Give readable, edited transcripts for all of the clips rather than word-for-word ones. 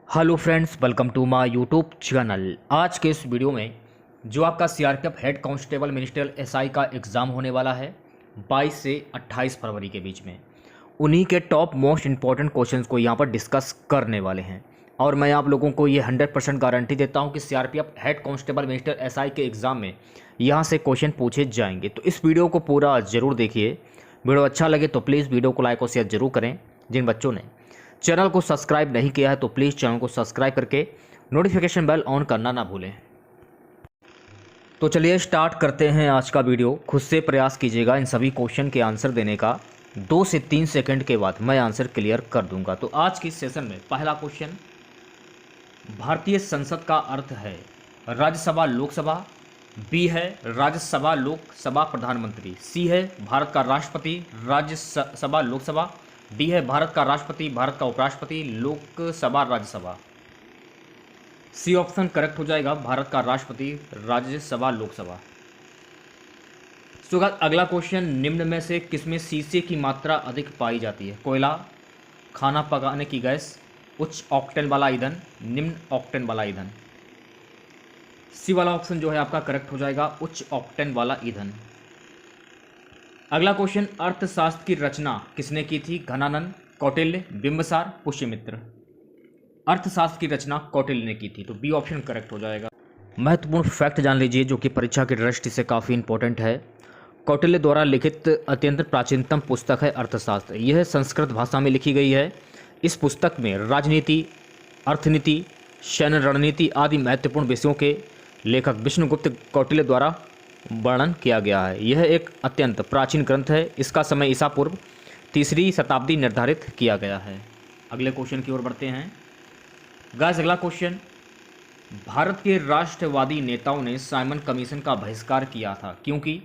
Hello friends, welcome to my YouTube channel. आज के इस वीडियो में जो आपका CRPF head constable ministerial SI का एग्ज़ाम होने वाला है 22 से 28 फरवरी के बीच में, उन्हीं के टॉप मोस्ट इंपॉर्टेंट क्वेश्चंस को यहाँ पर डिस्कस करने वाले हैं। और मैं आप लोगों को ये 100% गारंटी देता हूँ कि CRPF head constable ministerial SI के एग्ज़ाम में यहाँ से क्वेश्चन पूछे जाएंगे। तो इस वीडियो को पूरा ज़रूर देखिए। वीडियो अच्छा लगे तो प्लीज़ वीडियो को लाइक और शेयर जरूर करें। जिन बच्चों ने चैनल को सब्सक्राइब नहीं किया है तो प्लीज़ चैनल को सब्सक्राइब करके नोटिफिकेशन बेल ऑन करना ना भूलें। तो चलिए स्टार्ट करते हैं आज का वीडियो। खुद से प्रयास कीजिएगा इन सभी क्वेश्चन के आंसर देने का। 2 से 3 सेकंड के बाद मैं आंसर क्लियर कर दूंगा। तो आज की सेशन में पहला क्वेश्चन, भारतीय संसद का अर्थ है राज्यसभा लोकसभा, बी है राज्यसभा लोकसभा प्रधानमंत्री, सी है भारत का राष्ट्रपति राज्यसभा लोकसभा, डी है भारत का राष्ट्रपति भारत का उपराष्ट्रपति लोकसभा राज्यसभा। सी ऑप्शन करेक्ट हो जाएगा, भारत का राष्ट्रपति राज्यसभा लोकसभा। तो अगला क्वेश्चन, निम्न में से किसमें शीशे की मात्रा अधिक पाई जाती है? कोयला, खाना पकाने की गैस, उच्च ऑक्टेन वाला ईंधन, निम्न ऑक्टेन वाला ईंधन। सी वाला ऑप्शन जो है आपका करेक्ट हो जाएगा, उच्च ऑक्टेन वाला ईंधन। अगला क्वेश्चन, अर्थशास्त्र की रचना किसने की थी? घनानंद, कौटिल्य, बिंबिसार, पुष्यमित्र। अर्थशास्त्र की रचना कौटिल्य ने की थी, तो बी ऑप्शन करेक्ट हो जाएगा। महत्वपूर्ण फैक्ट जान लीजिए जो कि परीक्षा की दृष्टि से काफ़ी इंपॉर्टेंट है। कौटिल्य द्वारा लिखित अत्यंत प्राचीनतम पुस्तक है अर्थशास्त्र। यह संस्कृत भाषा में लिखी गई है। इस पुस्तक में राजनीति, अर्थनीति, सैन्य रणनीति आदि महत्वपूर्ण विषयों के लेखक विष्णुगुप्त कौटिल्य द्वारा वर्णन किया गया है। यह एक अत्यंत प्राचीन ग्रंथ है। इसका समय ईसा पूर्व 3री शताब्दी निर्धारित किया गया है। अगले क्वेश्चन की ओर बढ़ते हैं। गाइस, अगला क्वेश्चन, भारत के राष्ट्रवादी नेताओं ने साइमन कमीशन का बहिष्कार किया था क्योंकि,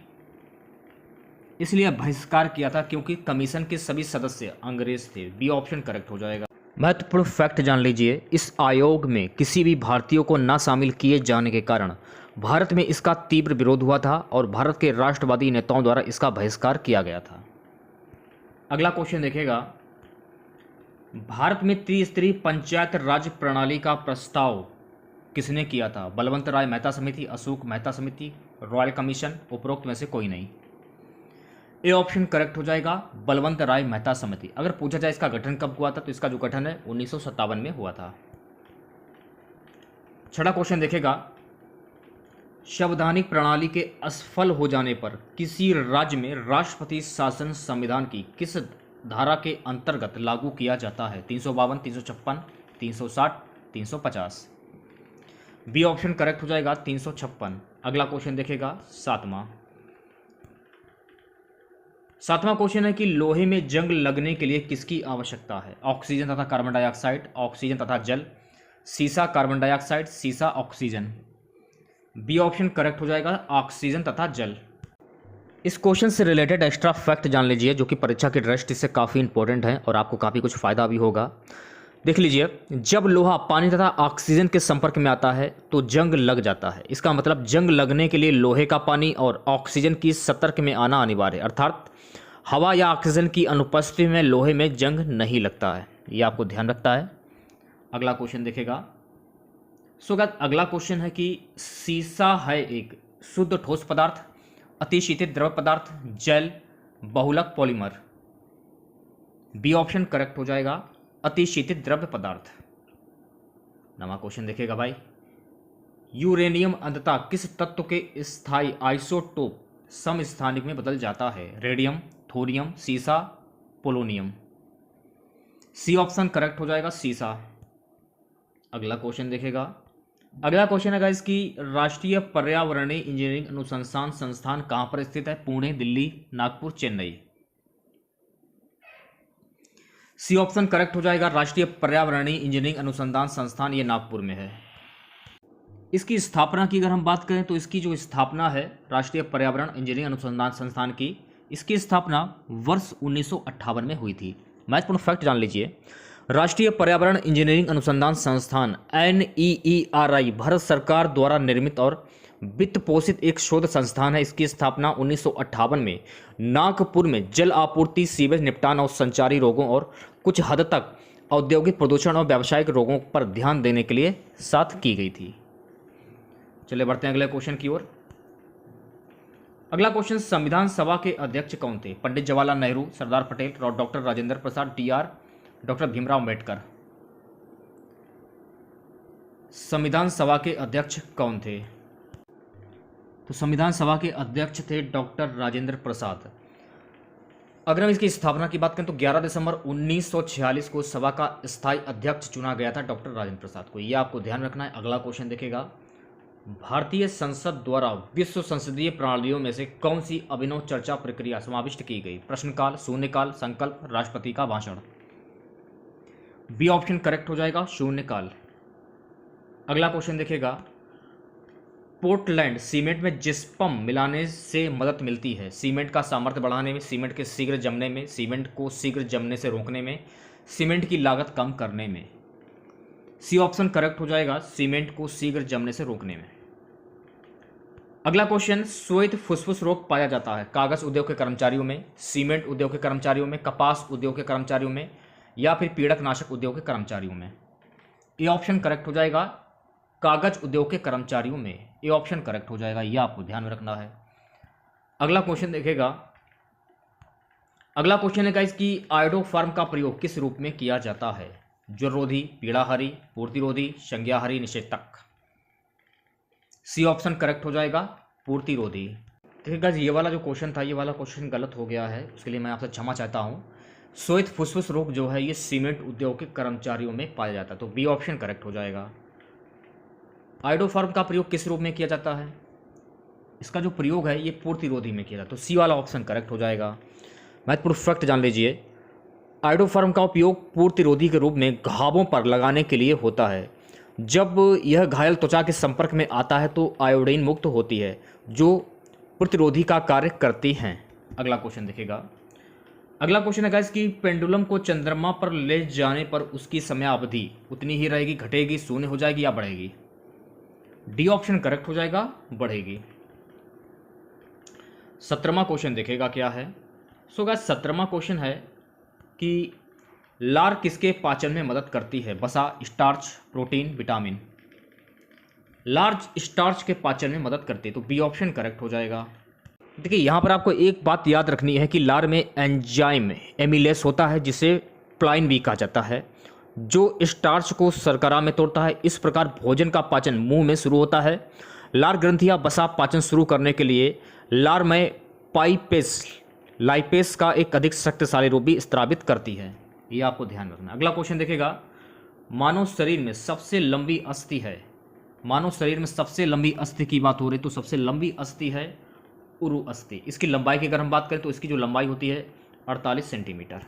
इसलिए बहिष्कार किया था क्योंकि कमीशन के सभी सदस्य अंग्रेज थे। बी ऑप्शन करेक्ट हो जाएगा। महत्वपूर्ण फैक्ट जान लीजिए, इस आयोग में किसी भी भारतीयों को न शामिल किए जाने के कारण भारत में इसका तीव्र विरोध हुआ था और भारत के राष्ट्रवादी नेताओं द्वारा इसका बहिष्कार किया गया था। अगला क्वेश्चन देखिएगा, भारत में त्रिस्तरीय पंचायत राज प्रणाली का प्रस्ताव किसने किया था? बलवंत राय मेहता समिति, अशोक मेहता समिति, रॉयल कमीशन, उपरोक्त में से कोई नहीं। ए ऑप्शन करेक्ट हो जाएगा, बलवंत राय मेहता समिति। अगर पूछा जाए इसका गठन कब हुआ था तो इसका जो गठन है 1957 में हुआ था। छठा क्वेश्चन देखेगा, संवैधानिक प्रणाली के असफल हो जाने पर किसी राज्य में राष्ट्रपति शासन संविधान की किस धारा के अंतर्गत लागू किया जाता है? 352, 356, 360, 350। बी ऑप्शन करेक्ट हो जाएगा, 356। अगला क्वेश्चन देखेगा, सातवां क्वेश्चन है कि लोहे में जंग लगने के लिए किसकी आवश्यकता है? ऑक्सीजन तथा कार्बन डाइऑक्साइड, ऑक्सीजन तथा जल, सीसा कार्बन डाइऑक्साइड, सीसा ऑक्सीजन। बी ऑप्शन करेक्ट हो जाएगा, ऑक्सीजन तथा जल। इस क्वेश्चन से रिलेटेड एक्स्ट्रा फैक्ट जान लीजिए जो कि परीक्षा की दृष्टि से काफ़ी इंपॉर्टेंट है और आपको काफ़ी कुछ फायदा भी होगा। देख लीजिए, जब लोहा पानी तथा ऑक्सीजन के संपर्क में आता है तो जंग लग जाता है। इसका मतलब जंग लगने के लिए लोहे का पानी और ऑक्सीजन की संपर्क में आना अनिवार्य है, अर्थात हवा या ऑक्सीजन की अनुपस्थिति में लोहे में जंग नहीं लगता है। यह आपको ध्यान रखता है। अगला क्वेश्चन देखेगा। अगला क्वेश्चन है कि सीसा है एक शुद्ध ठोस पदार्थ, अतिशीतित द्रव पदार्थ, जेल, बहुलक पॉलीमर। बी ऑप्शन करेक्ट हो जाएगा, अतिशीतित द्रव पदार्थ। नवा क्वेश्चन देखेगा भाई, यूरेनियम अंततः किस तत्व के स्थायी आइसोटोप समस्थानिक में बदल जाता है? रेडियम, थोरियम, सीसा, पोलोनियम। सी ऑप्शन करेक्ट हो जाएगा, सीसा। अगला क्वेश्चन देखेगा। अगला क्वेश्चन है गाइस कि राष्ट्रीय पर्यावरणीय इंजीनियरिंग अनुसंधान संस्थान कहां पर स्थित है? Pune, Delhi, Nagpur, Chennai. C option correct हो जाएगा, राष्ट्रीय पर्यावरणीय इंजीनियरिंग अनुसंधान संस्थान ये नागपुर में है। इसकी स्थापना की अगर हम बात करें तो इसकी जो स्थापना है राष्ट्रीय पर्यावरण इंजीनियरिंग अनुसंधान संस्थान की, इसकी स्थापना वर्ष 1958 में हुई थी। महत्वपूर्ण फैक्ट जान लीजिए, राष्ट्रीय पर्यावरण इंजीनियरिंग अनुसंधान संस्थान NEERI भारत सरकार द्वारा निर्मित और वित्त पोषित एक शोध संस्थान है। इसकी स्थापना 1958 में नागपुर में जल आपूर्ति, सीवेज निपटान और संचारी रोगों और कुछ हद तक औद्योगिक प्रदूषण और व्यावसायिक रोगों पर ध्यान देने के लिए साथ की गई थी। चलिए बढ़ते हैं अगले क्वेश्चन की ओर। अगला क्वेश्चन, संविधान सभा के अध्यक्ष कौन थे? Pandit Jawaharlal Nehru, Sardar Patel, doctor Rajendra Prasad, doctor Bhimrao Ambedkar. संविधान सभा के अध्यक्ष कौन थे? तो संविधान सभा के अध्यक्ष थे डॉक्टर राजेंद्र प्रसाद। अगर हम इसकी स्थापना की बात करें तो 11 दिसंबर 1946 को सभा का स्थायी अध्यक्ष चुना गया था डॉक्टर राजेंद्र प्रसाद को। यह आपको ध्यान रखना है। अगला क्वेश्चन देखेगा, भारतीय संसद द्वारा विश्व संसदीय प्रणालियों में से कौन सी अभिनव चर्चा प्रक्रिया समाविष्ट की गई? प्रश्नकाल, शून्यकाल, संकल्प, राष्ट्रपति का भाषण। बी ऑप्शन करेक्ट हो जाएगा, शून्यकाल। अगला क्वेश्चन देखेगा, पोर्टलैंड सीमेंट में जिप्सम मिलाने से मदद मिलती है? सीमेंट का सामर्थ्य बढ़ाने में, सीमेंट के शीघ्र जमने में, सीमेंट को शीघ्र जमने से रोकने में, सीमेंट की लागत कम करने में। सी ऑप्शन करेक्ट हो जाएगा, सीमेंट को शीघ्र जमने से रोकने में। अगला क्वेश्चन, श्वेत फुसफुस रोग पाया जाता है कागज उद्योग के कर्मचारियों में, सीमेंट उद्योग के कर्मचारियों में, कपास उद्योग के कर्मचारियों में, या फिर पीड़क नाशक उद्योग के कर्मचारियों में। ये ऑप्शन करेक्ट हो जाएगा, कागज उद्योग के कर्मचारियों में। ये ऑप्शन करेक्ट हो जाएगा, यह आपको ध्यान में रखना है। अगला क्वेश्चन देखेगा, अगला क्वेश्चन है गाइस कि आयोडोफार्म का प्रयोग किस रूप में किया जाता है? ज्वररोधी, पीड़ाहारी, पूर्तिरोधी, संज्ञाहारी, निषेधक। सी ऑप्शन करेक्ट हो जाएगा, पूर्तिरोधी। देखिए गाइस, ये वाला जो क्वेश्चन था, ये वाला क्वेश्चन गलत हो गया है, उसके लिए मैं आपसे क्षमा चाहता हूँ। श्वेत फुसफुस रोग जो है ये सीमेंट उद्योग के कर्मचारियों में पाया जाता है, तो बी ऑप्शन करेक्ट हो जाएगा। आयोडोफार्म का प्रयोग किस रूप में किया जाता है? इसका जो प्रयोग है ये पूर्तिरोधी में किया जाता है, तो सी वाला ऑप्शन करेक्ट हो जाएगा। महत्वपूर्ण फैक्ट जान लीजिए, आयोडोफार्म का उपयोग पूर्तिरोधी के रूप में घावों पर लगाने के लिए होता है। जब यह घायल त्वचा के संपर्क में आता है तो आयोडीन मुक्त होती है, जो प्रतिरोधी का कार्य करती हैं। अगला क्वेश्चन देखेगा, अगला क्वेश्चन है गाइस कि पेंडुलम को चंद्रमा पर ले जाने पर उसकी समयावधि उतनी ही रहेगी, घटेगी, शून्य हो जाएगी या बढ़ेगी? डी ऑप्शन करेक्ट हो जाएगा, बढ़ेगी। 17वां क्वेश्चन देखेगा क्या है। सो गाइस 17वां क्वेश्चन है कि लार किसके पाचन में मदद करती है? वसा, starch, protein, vitamin. Large starch के पाचन में मदद करती है, तो बी ऑप्शन करेक्ट हो जाएगा। देखिए यहाँ पर आपको एक बात याद रखनी है कि लार में एंजाइम एमिलेस होता है जिसे प्लाइन भी कहा जाता है, जो स्टार्च को शर्करा में तोड़ता है। इस प्रकार भोजन का पाचन मुंह में शुरू होता है। लार ग्रंथियां वसा पाचन शुरू करने के लिए लार में लाइपेस का एक अधिक शक्तिशाली रूप भी स्त्रावित करती है, ये आपको ध्यान रखना। अगला क्वेश्चन देखेगा, मानव शरीर में सबसे लंबी अस्थि है? मानव शरीर में सबसे लंबी अस्थि की बात हो रही तो सबसे लंबी अस्थि है उरु अस्थि। इसकी लंबाई की अगर हम बात करें तो इसकी जो लंबाई होती है 48 सेंटीमीटर।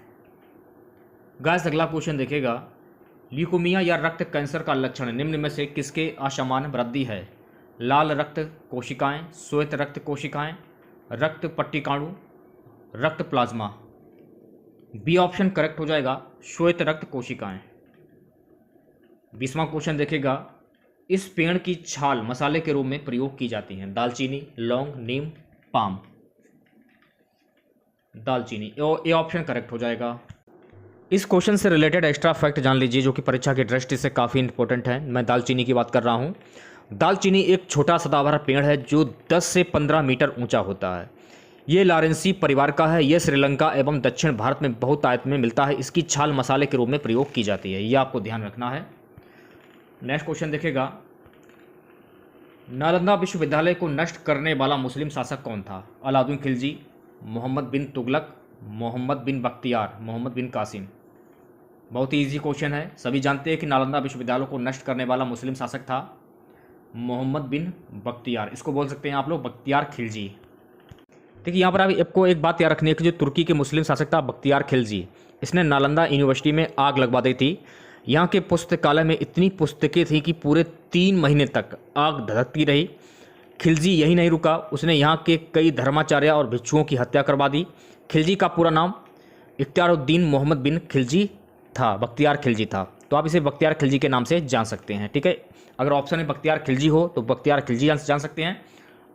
गाइस अगला क्वेश्चन देखेगा, ल्यूकेमिया या रक्त कैंसर का लक्षण निम्न में से किसके असामान्य वृद्धि है? लाल रक्त कोशिकाएं, श्वेत रक्त कोशिकाएं, रक्त पट्टिकाणु, रक्त प्लाज्मा। बी ऑप्शन करेक्ट हो जाएगा, श्वेत रक्त कोशिकाएं। 20वां क्वेश्चन देखेगा, इस पेड़ की छाल मसाले के रूप में प्रयोग की जाती है? दालचीनी, लौंग, नीम, पाम। दालचीनी, ए ऑप्शन करेक्ट हो जाएगा। इस क्वेश्चन से रिलेटेड एक्स्ट्रा फैक्ट जान लीजिए जो कि परीक्षा की दृष्टि से काफ़ी इंपॉर्टेंट है। मैं दालचीनी की बात कर रहा हूँ। दालचीनी एक छोटा सदाबहार पेड़ है जो 10 से 15 मीटर ऊंचा होता है। ये लारेंसी परिवार का है। यह श्रीलंका एवं दक्षिण भारत में बहुतायत में मिलता है। इसकी छाल मसाले के रूप में प्रयोग की जाती है, यह आपको ध्यान रखना है। नेक्स्ट क्वेश्चन देखेगा, नालंदा विश्वविद्यालय को नष्ट करने वाला मुस्लिम शासक कौन था? अलाउद्दीन खिलजी, मोहम्मद बिन तुगलक, मोहम्मद बिन बख्तियार, मोहम्मद बिन कासिम। बहुत ही ईजी क्वेश्चन है, सभी जानते हैं कि नालंदा विश्वविद्यालय को नष्ट करने वाला मुस्लिम शासक था मोहम्मद बिन बख्तियार। इसको बोल सकते हैं आप लोग बख्तियार खिलजी। देखिए यहाँ पर आपको एक बात याद रखनी है कि जो तुर्की के मुस्लिम शासक था बख्तियार खिलजी, इसने नालंदा यूनिवर्सिटी में आग लगवा दी थी। यहाँ के पुस्तकालय में इतनी पुस्तकें थी कि पूरे 3 महीने तक आग धधकती रही। खिलजी यही नहीं रुका, उसने यहाँ के कई धर्माचार्य और भिक्षुओं की हत्या करवा दी। खिलजी का पूरा नाम इख्तियारुद्दीन मोहम्मद बिन खिलजी था, बख्तियार खिलजी था, तो आप इसे बख्तियार खिलजी के नाम से जान सकते हैं। ठीक है, अगर ऑप्शन में बख्तियार खिलजी हो तो बख्तियार खिलजी जान सकते हैं।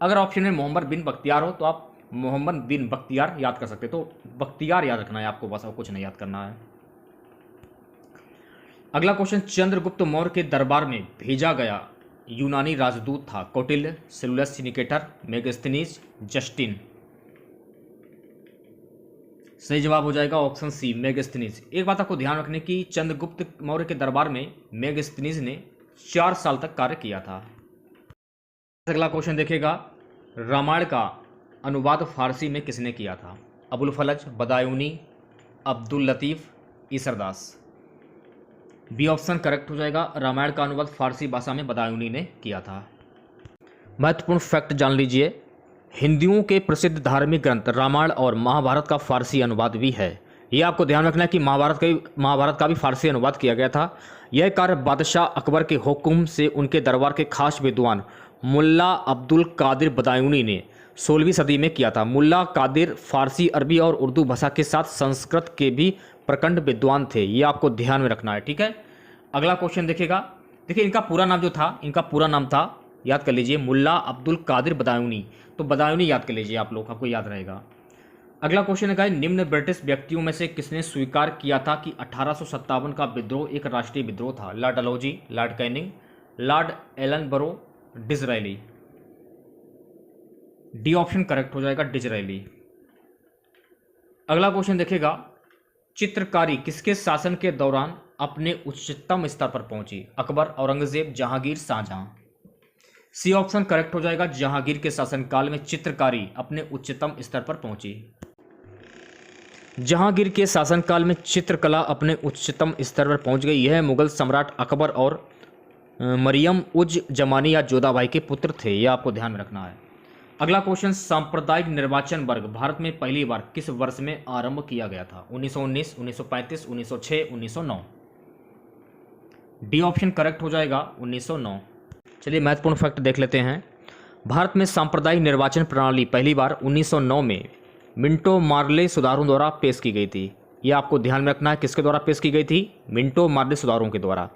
अगर ऑप्शन में मोहम्मद बिन बख्तियार हो तो आप मोहम्मद बिन बख्तियार याद कर सकते हैं। तो बख्तियार याद रखना है आपको, बस और कुछ नहीं याद करना है। अगला क्वेश्चन, चंद्रगुप्त मौर्य के दरबार में भेजा गया यूनानी राजदूत था? Kautilya, cellulose Nicator, Megasthenes, Justin. सही जवाब हो जाएगा ऑप्शन सी, मेगास्थनीज। एक बात आपको ध्यान रखने की, चंद्रगुप्त मौर्य के दरबार में मेगास्थनीज ने 4 साल तक कार्य किया था। अगला क्वेश्चन देखिएगा, रामायण का अनुवाद फारसी में किसने किया था? Abul फलज, Badayuni, Abdul Latif, Isardas. B option correct हो जाएगा। रामायण का अनुवाद फारसी भाषा में बदायूनी ने किया था। महत्वपूर्ण फैक्ट जान लीजिए, हिंदुओं के प्रसिद्ध धार्मिक ग्रंथ रामायण और महाभारत का फारसी अनुवाद भी है। यह आपको ध्यान रखना है कि महाभारत का भी फारसी अनुवाद किया गया था। यह कार्य बादशाह अकबर के हुक्म से उनके दरबार के खास विद्वान मुल्ला अब्दुल कादिर बदायूनी ने 16वीं सदी में किया था। मुल्ला कादिर फारसी, अरबी और उर्दू भाषा के साथ संस्कृत के भी प्रखंड विद्वान थे। ये आपको ध्यान में रखना है, ठीक है। अगला क्वेश्चन देखिएगा, देखिए इनका पूरा नाम जो था, इनका पूरा नाम था, याद कर लीजिए, मुल्ला अब्दुल कादिर बदायूनी। तो बदायूनी याद कर लीजिए आप लोग, आपको याद रहेगा। अगला क्वेश्चन है, निम्न ब्रिटिश व्यक्तियों में से किसने स्वीकार किया था कि 1857 का विद्रोह एक राष्ट्रीय विद्रोह था? Lord Dalhousie, Lord Canning, Lord Ellenborough, Disraeli. D option correct हो जाएगा, डिसरायली। अगला क्वेश्चन देखिएगा, चित्रकारी किसके शासन के दौरान अपने उच्चतम स्तर पर पहुंची? Akbar, Aurangzeb, Jahangir, Shahjahan. C option correct हो जाएगा, जहांगीर के शासनकाल में चित्रकारी अपने उच्चतम स्तर पर पहुंची। जहांगीर के शासनकाल में चित्रकला अपने उच्चतम स्तर पर पहुंच गई। यह मुगल सम्राट अकबर और मरियम उज जमानी या जोधाबाई के पुत्र थे। यह आपको ध्यान में रखना है। अगला क्वेश्चन, सांप्रदायिक निर्वाचन वर्ग भारत में पहली बार किस वर्ष में आरंभ किया गया था? 1919, 1935, 1906, 1909। डी ऑप्शन करेक्ट हो जाएगा, 1909। चलिए महत्वपूर्ण फैक्ट देख लेते हैं। भारत में सांप्रदायिक निर्वाचन प्रणाली पहली बार 1909 में मिंटो मार्ले सुधारों द्वारा पेश की गई थी। यह आपको ध्यान में रखना है, किसके द्वारा पेश की गई थी? मिंटो मार्ले सुधारों के द्वारा।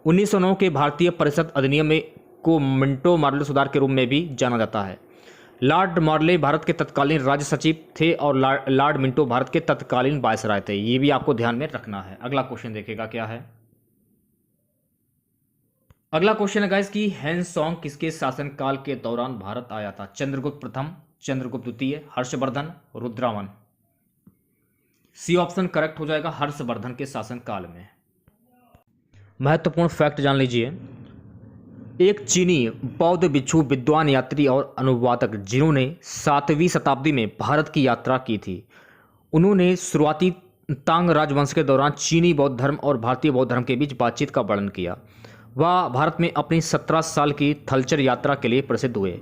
1909 के भारतीय परिषद अधिनियम में को मिंटो मार्ले सुधार के रूप में भी जाना जाता है। लॉर्ड मार्ले भारत के तत्कालीन राज्य सचिव थे और लॉर्ड मिंटो भारत के तत्कालीन वायसराय थे। ये भी आपको ध्यान में रखना है। अगला क्वेश्चन देखिएगा क्या है। अगला क्वेश्चन है गाइस कि हैंसोंग किसके शासनकाल के दौरान भारत आया था? चंद्रगुप्त प्रथम, चंद्रगुप्त द्वितीय, हर्षवर्धन, रुद्रावन। सी ऑप्शन करेक्ट हो जाएगा, हर्षवर्धन के शासनकाल में। महत्वपूर्ण फैक्ट जान लीजिए, एक चीनी बौद्ध भिक्षु विद्वान यात्री और अनुवादक जिन्होंने 7वीं शताब्दी में भारत की यात्रा की थी, उन्होंने शुरुआती तांग राजवंश के दौरान चीनी बौद्ध धर्म और भारतीय बौद्ध धर्म के बीच बातचीत का वर्णन किया। वह भारत में अपनी 17 साल की थलचर यात्रा के लिए प्रसिद्ध हुए।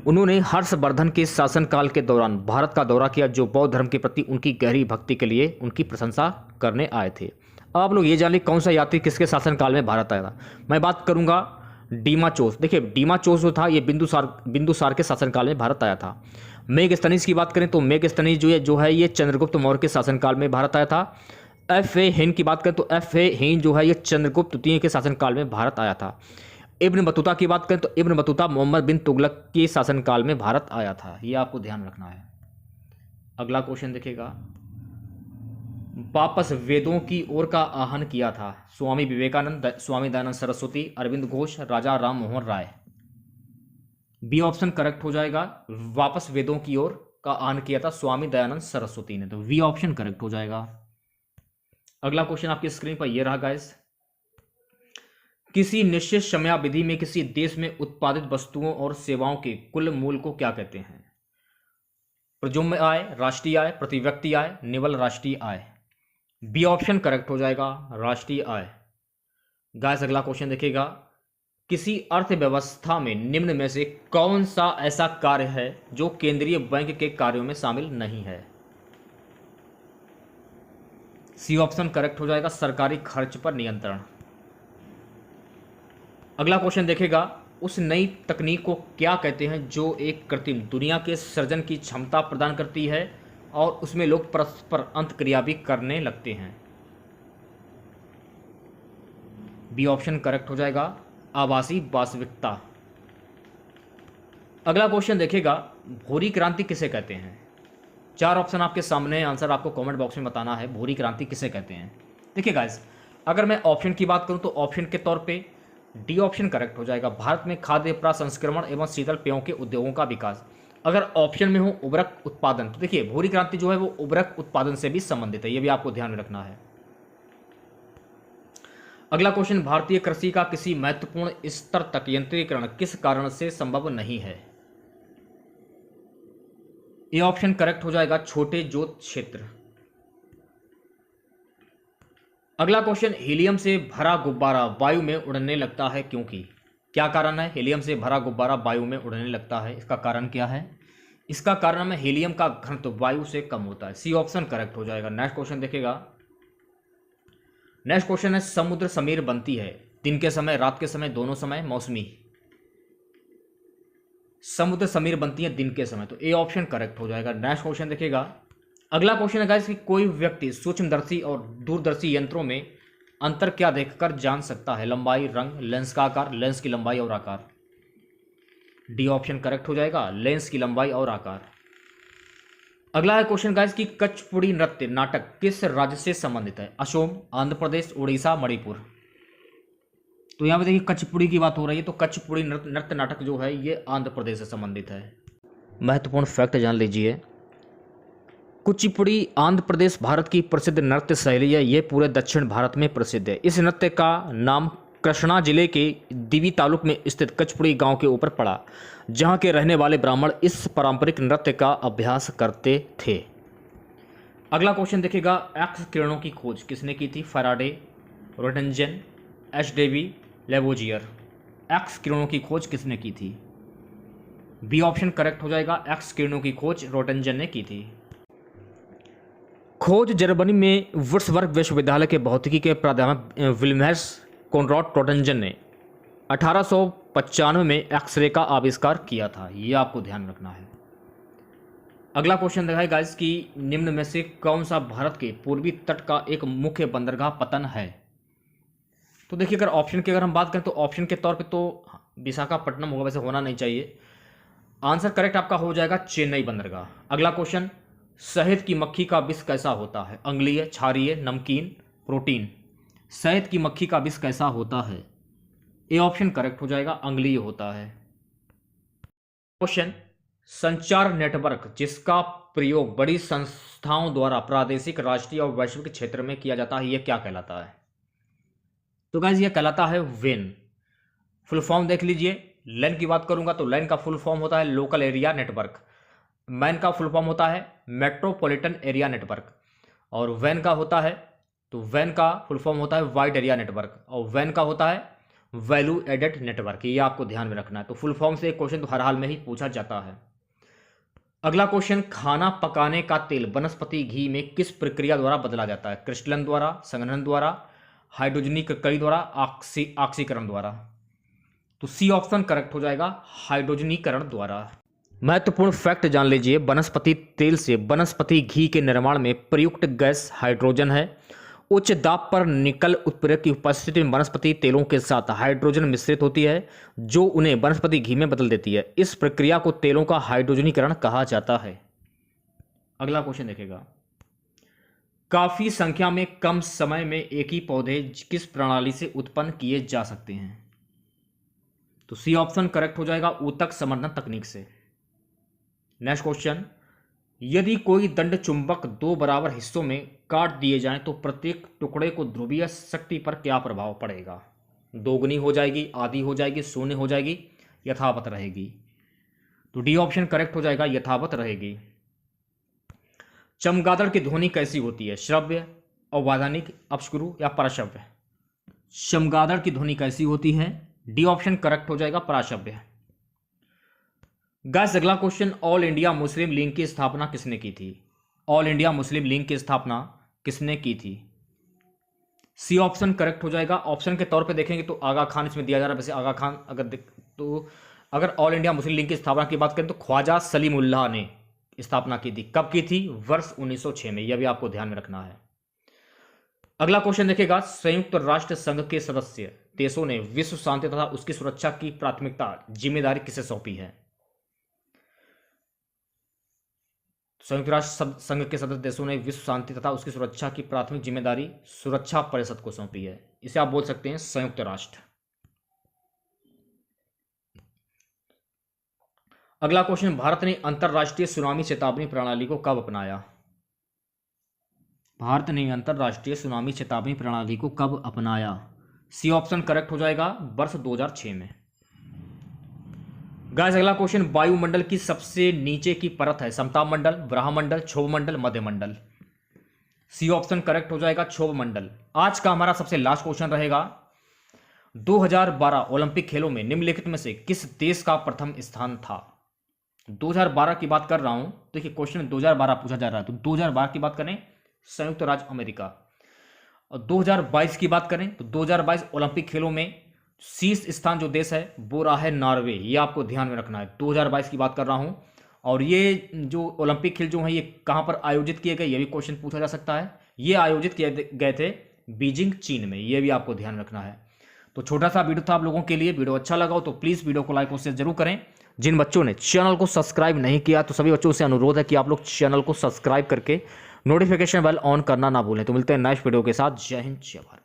उन्होंने हर्षवर्धन के शासनकाल के दौरान भारत का दौरा किया, जो बौद्ध धर्म के प्रति उनकी गहरी भक्ति के लिए उनकी प्रशंसा करने आए थे। अब आप लोग ये जान लें कौन सा यात्री किसके शासनकाल में भारत आया था। मैं बात करूंगा डीमाचोस। देखिए डीमाचोस जो था ये बिंदुसार के शासनकाल में भारत आया था। मेगस्थनीज की बात करें तो मेगस्थनीज जो है ये चंद्रगुप्त मौर्य के शासनकाल में भारत आया था। एफ.ए. हेन की बात करें तो एफ.ए. हेन जो है ये चंद्रगुप्त द्वितीय के शासनकाल में भारत आया था। इब्न बतूता की बात करें तो इब्न बतूता मोहम्मद बिन तुगलक के शासनकाल में भारत आया था। ये आपको ध्यान रखना है। अगला क्वेश्चन देखिएगा, वापस वेदों की ओर का आह्वान किया था? स्वामी विवेकानंद, स्वामी दयानंद सरस्वती, अरविंद घोष, राजा Ram Mohan Roy. B option correct हो जाएगा, वापस वेदों की ओर का आह्वान किया था स्वामी दयानंद सरस्वती ने। तो वी ऑप्शन करेक्ट हो जाएगा। अगला क्वेश्चन आपकी स्क्रीन पर यह रहा गाइस, किसी निश्चित समयावधि में किसी देश में उत्पादित वस्तुओं और सेवाओं के कुल मूल्य को क्या कहते हैं? प्रजुम्य आय, राष्ट्रीय आय, प्रति व्यक्ति आय, निवल राष्ट्रीय आय। बी ऑप्शन करेक्ट हो जाएगा, राष्ट्रीय आय। गाइस अगला क्वेश्चन देखिएगा, किसी अर्थव्यवस्था में निम्न में से कौन सा ऐसा कार्य है जो केंद्रीय बैंक के कार्यों में शामिल नहीं है? सी ऑप्शन करेक्ट हो जाएगा, सरकारी खर्च पर नियंत्रण। अगला क्वेश्चन देखेगा, उस नई तकनीक को क्या कहते हैं जो एक कृत्रिम दुनिया के सृजन की क्षमता प्रदान करती है और उसमें लोग परस्पर अंतक्रिया भी करने लगते हैं? बी ऑप्शन करेक्ट हो जाएगा, आभासी वास्तविकता। अगला क्वेश्चन देखेगा, भूरी क्रांति किसे कहते हैं? 4 ऑप्शन आपके सामने, आंसर आपको कमेंट बॉक्स में बताना है। भूरी क्रांति किसे कहते हैं? देखिए गाइस, अगर मैं ऑप्शन की बात करूं तो ऑप्शन के तौर पे डी ऑप्शन करेक्ट हो जाएगा, भारत में खाद्य प्रसंस्करण एवं शीतल पेयों के उद्योगों का विकास। अगर ऑप्शन में हो उर्वरक उत्पादन, तो देखिए भूरी क्रांति जो है वो उर्वरक उत्पादन से भी संबंधित है, ये भी आपको ध्यान में रखना है। अगला क्वेश्चन, भारतीय कृषि का किसी महत्वपूर्ण स्तर तक यंत्रीकरण किस कारण से संभव नहीं है? ये ऑप्शन करेक्ट हो जाएगा, छोटे जोत क्षेत्र। अगला क्वेश्चन, हीलियम से भरा गुब्बारा वायु में उड़ने लगता है क्योंकि? क्या कारण है हीलियम से भरा गुब्बारा वायु में उड़ने लगता है? इसका कारण क्या है? इसका कारण है हीलियम का घनत्व वायु से कम होता है। सी ऑप्शन करेक्ट हो जाएगा। नेक्स्ट क्वेश्चन देखिएगा। नेक्स्ट क्वेश्चन है, समुद्र समीर बनती है दिन के समय, रात के समय, दोनों समय? मौसमी। समुद्र समीर बनती है दिन के समय, तो ए ऑप्शन करेक्ट हो जाएगा। नेक्स्ट क्वेश्चन देखिएगा। अगला क्वेश्चन है गाइस कि कोई व्यक्ति सूक्ष्मदर्शी और दूरदर्शी यंत्रों में अंतर क्या देखकर जान सकता है? लंबाई, रंग, लेंस का आकार, लेंस की लंबाई और आकार। डी ऑप्शन करेक्ट हो जाएगा, लेंस की लंबाई और आकार। अगला है क्वेश्चन गाइस कि कचपुड़ी नृत्य नाटक किस राज्य से संबंधित है? असम, आंध्र प्रदेश, उड़ीसा, मणिपुर। तो यहाँ पे देखिए कचपुड़ी की बात हो रही है, तो कचपुड़ी नृत्य नाटक जो है ये आंध्र प्रदेश से संबंधित है। महत्वपूर्ण फैक्ट जान लीजिए, कुचिपुड़ी आंध्र प्रदेश भारत की प्रसिद्ध नृत्य शैली है। ये पूरे दक्षिण भारत में प्रसिद्ध है। इस नृत्य का नाम कृष्णा जिले के दिवी तालुक में स्थित कचपुड़ी गांव के ऊपर पड़ा, जहां के रहने वाले ब्राह्मण इस पारंपरिक नृत्य का अभ्यास करते थे। अगला क्वेश्चन देखिएगा, एक्स किरणों की खोज किसने की थी? Faraday, Roentgen, H Davy, Lavoisier. X किरणों की खोज किसने की थी? बी ऑप्शन करेक्ट हो जाएगा, एक्स किरणों की खोज रोटंजन ने की थी। खोज जर्मनी में वुर्सबर्ग विश्वविद्यालय के भौतिकी के प्राध्यापक विल्हेम्स कोनराड रोटंजन ने 1895 में एक्सरे का आविष्कार किया था। ये आपको ध्यान रखना है। अगला क्वेश्चन देखा है गाइस कि निम्न में से कौन सा भारत के पूर्वी तट का एक मुख्य बंदरगाह पतन है? तो देखिए अगर ऑप्शन की हम बात करें तो ऑप्शन के तौर पे तो विशाखापट्टनम होगा, वैसे होना नहीं चाहिए। आंसर करेक्ट आपका हो जाएगा चेन्नई बंदरगाह। अगला क्वेश्चन, शहद की मक्खी का विष कैसा होता है? अम्लीय, क्षारीय, नमकीन, प्रोटीन। शहद की मक्खी का विष कैसा होता है? ए ऑप्शन करेक्ट हो जाएगा, अम्लीय होता है। क्वेश्चन, संचार नेटवर्क जिसका प्रयोग बड़ी संस्थाओं द्वारा प्रादेशिक, राष्ट्रीय और वैश्विक क्षेत्र में किया जाता है, यह क्या कहलाता है? तो गाइस यह कहलाता है वेन। फुल फॉर्म देख लीजिए। लैन की बात करूंगा तो लैन का फुल फॉर्म होता है लोकल एरिया नेटवर्क, मैन का फुल फॉर्म होता है मेट्रोपॉलिटन एरिया नेटवर्क, और वैन का होता है तो वैन का फुल फॉर्म होता है वाइड एरिया नेटवर्क, और वैन का होता है वैल्यू एडेड नेटवर्क। ये आपको ध्यान में रखना है। तो फुल फॉर्म से एक क्वेश्चन तो हर हाल में ही पूछा जाता है। अगला क्वेश्चन, खाना पकाने का तेल वनस्पति घी में किस प्रक्रिया द्वारा बदला जाता है? क्रिस्टलन द्वारा, संघनन द्वारा, हाइड्रोजनीकरण द्वारा, ऑक्सीकरण द्वारा। तो सी ऑप्शन करेक्ट हो जाएगा, हाइड्रोजनीकरण द्वारा। महत्वपूर्ण फैक्ट जान लीजिए, वनस्पति तेल से वनस्पति घी के निर्माण में प्रयुक्त गैस हाइड्रोजन है। उच्च दाब पर निकल उत्प्रेरक की उपस्थिति में वनस्पति तेलों के साथ हाइड्रोजन मिश्रित होती है, जो उन्हें वनस्पति घी में बदल देती है। इस प्रक्रिया को तेलों का हाइड्रोजनीकरण कहा जाता है। अगला क्वेश्चन देखेगा, काफी संख्या में कम समय में एक ही पौधे किस प्रणाली से उत्पन्न किए जा सकते हैं? तो सी ऑप्शन करेक्ट हो जाएगा, ऊतक संवर्धन तकनीक से। नेक्स्ट क्वेश्चन, यदि कोई दंड चुंबक दो बराबर हिस्सों में काट दिए जाएं तो प्रत्येक टुकड़े को ध्रुवीय शक्ति पर क्या प्रभाव पड़ेगा? दोगुनी हो जाएगी, आधी हो जाएगी, शून्य हो जाएगी, यथावत रहेगी। तो डी ऑप्शन करेक्ट हो जाएगा, यथावत रहेगी। चमगादड़ की ध्वनि कैसी होती है? श्रव्य, अवैधानिक, अपश्रुति या परश्रव्य? चमगादड़ की ध्वनि कैसी होती है? डी ऑप्शन करेक्ट हो जाएगा, पराश्रव्य। गाइस अगला question, all India Muslim league की स्थापना किसने की थी? ऑल इंडिया मुस्लिम लीग की स्थापना किसने की थी? सी ऑप्शन करेक्ट हो जाएगा। ऑप्शन के तौर पे देखेंगे तो आगा खान इसमें दिया जा रहा है, वैसे आगा खान अगर ऑल इंडिया मुस्लिम लीग की स्थापना की बात करें तो ख्वाजा सलीमुल्लाह ने स्थापना की थी। कब की थी? वर्ष 1906 में। यह भी आपको ध्यान में रखना है। अगला क्वेश्चन देखेगा, संयुक्त राष्ट्र संघ के सदस्य देशों ने विश्व शांति तथा उसकी सुरक्षा की प्राथमिकता जिम्मेदारी किसे सौंपी है? संयुक्त राष्ट्र संघ के सदस्य देशों ने विश्व शांति तथा उसकी सुरक्षा की प्राथमिक जिम्मेदारी सुरक्षा परिषद को सौंपी है। इसे आप बोल सकते हैं संयुक्त राष्ट्र। अगला क्वेश्चन, भारत ने अंतरराष्ट्रीय सुनामी चेतावनी प्रणाली को कब अपनाया? भारत ने अंतरराष्ट्रीय सुनामी चेतावनी प्रणाली को कब अपनाया? सी ऑप्शन करेक्ट हो जाएगा, वर्ष 2006 में। गाइस अगला क्वेश्चन, वायुमंडल की सबसे नीचे की परत है समताप मंडल, ब्रह्मंडल, क्षोभ मंडल, मध्य मंडल। सी ऑप्शन करेक्ट हो जाएगा, क्षोभ मंडल। आज का हमारा सबसे लास्ट क्वेश्चन रहेगा, 2012 ओलंपिक खेलों में निम्नलिखित में से किस देश का प्रथम स्थान था? 2012 की बात कर रहा हूं, देखिए क्वेश्चन 2012 पूछा जा रहा है, तो 2012 की बात करें संयुक्त राज्य अमेरिका, और 2022 की बात करें तो 2022 ओलंपिक खेलों में शीर्ष स्थान जो देश है वो रहा है नॉर्वे। ये आपको ध्यान में रखना है, 2022 की बात कर रहा हूं। और ये जो ओलंपिक खेल जो है ये कहां पर आयोजित किए गए, ये भी क्वेश्चन पूछा जा सकता है। ये आयोजित किए गए थे बीजिंग, चीन में, ये भी आपको ध्यान रखना है। तो छोटा सा वीडियो था आप लोगों के लिए। वीडियो अच्छा लगा हो तो प्लीज़ वीडियो को लाइक और शेयर जरूर करें। जिन बच्चों ने चैनल को सब्सक्राइब नहीं किया तो सभी बच्चों से अनुरोध है कि आप लोग चैनल को सब्सक्राइब करके नोटिफिकेशन बेल ऑन करना ना भूलें। तो मिलते हैं नेक्स्ट वीडियो के साथ। जय हिंद, जय भारत।